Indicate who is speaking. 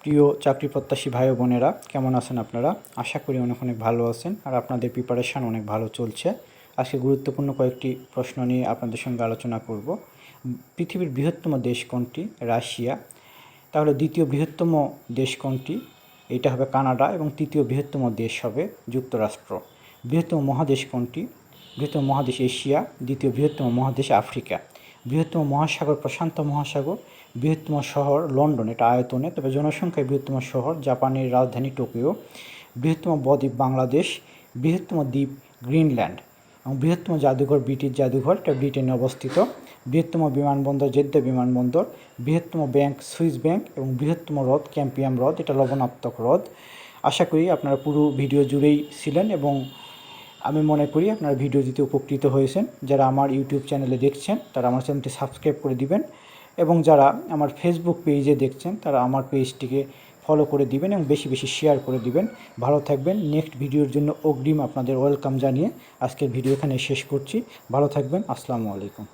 Speaker 1: প্রিয় চাকরি প্রত্যাশী ভাই ও বোনেরা, কেমন আছেন আপনারা? আশা করি অনেক অনেক ভালো আছেন আর আপনাদের প্রিপারেশান অনেক ভালো চলছে। আজকে গুরুত্বপূর্ণ কয়েকটি প্রশ্ন নিয়ে আপনাদের সঙ্গে আলোচনা করব। পৃথিবীর বৃহত্তম দেশ কোনটি? রাশিয়া। তাহলে দ্বিতীয় বৃহত্তম দেশ কোনটি? এটা হবে কানাডা। এবং তৃতীয় বৃহত্তম দেশ হবে যুক্তরাষ্ট্র। বৃহত্তম মহাদেশ কোনটি? বৃহত্তম মহাদেশ এশিয়া। দ্বিতীয় বৃহত্তম মহাদেশ আফ্রিকা। বৃহত্তম মহাসাগর প্রশান্ত মহাসাগর। বৃহত্তম শহর লন্ডন, এটা আয়তনে, তবে জনসংখ্যায় বৃহত্তম শহর জাপানের রাজধানী টোকিও। বৃহত্তম বদ্বীপ বাংলাদেশ। বৃহত্তম দ্বীপ গ্রিনল্যান্ড। এবং বৃহত্তম জাদুঘর ব্রিটিশ জাদুঘর, এটা ব্রিটেনে অবস্থিত। বৃহত্তম বিমানবন্দর জেদ্দা বিমানবন্দর। বৃহত্তম ব্যাংক সুইস ব্যাংক। এবং বৃহত্তম হ্রদ ক্যাম্পিয়াম হ্রদ, এটা লবণাত্মক হ্রদ। আশা করি আপনারা পুরো ভিডিও জুড়েই ছিলেন এবং আমি মনে করি আপনারা ভিডিও দিতে উপকৃত হয়েছেন। যারা আমার ইউটিউব চ্যানেলে দেখছেন তারা আমার চ্যানেলটি সাবস্ক্রাইব করে দিবেন এবং যারা আমার ফেসবুক পেজে দেখছেন তারা আমার পেজটিকে ফলো করে দিবেন এবং বেশি বেশি শেয়ার করে দিবেন। ভালো থাকবেন। নেক্সট ভিডিওর জন্য অগ্রিম আপনাদের ওয়েলকাম জানিয়ে আজকের ভিডিও এখানে শেষ করছি। ভালো থাকবেন। আসসালামু আলাইকুম।